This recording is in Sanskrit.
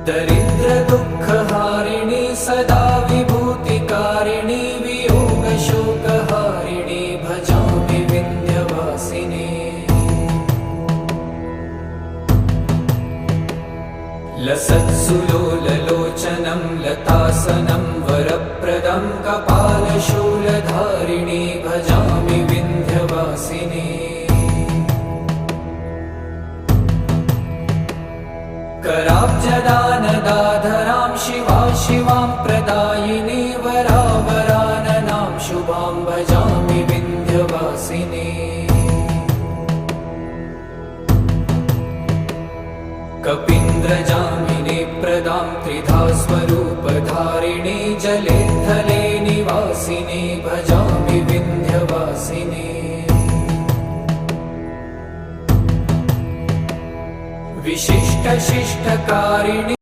दरिद्रदुःखहारिणी सदा विभूतिकारिणी वियोगशोकहारिणी भजामि विन्ध्यवासिनी। लसत्सुलोललोचनं लतासनं वरप्रदं कपालशूलधारिणी भजामि विन्ध्यवासिनी। कराब्जदानदाधरां शिवा शिवां प्रदायिनी वरावराननां शुभां भजामि विन्ध्यवासिनी। कपीन्द्रजामिनी प्रदां त्रिधा स्वरूपधारिणी जले थले निवासिनी भजामि विन्ध्यवासिनी। विशिष्टशिष्टकारिणी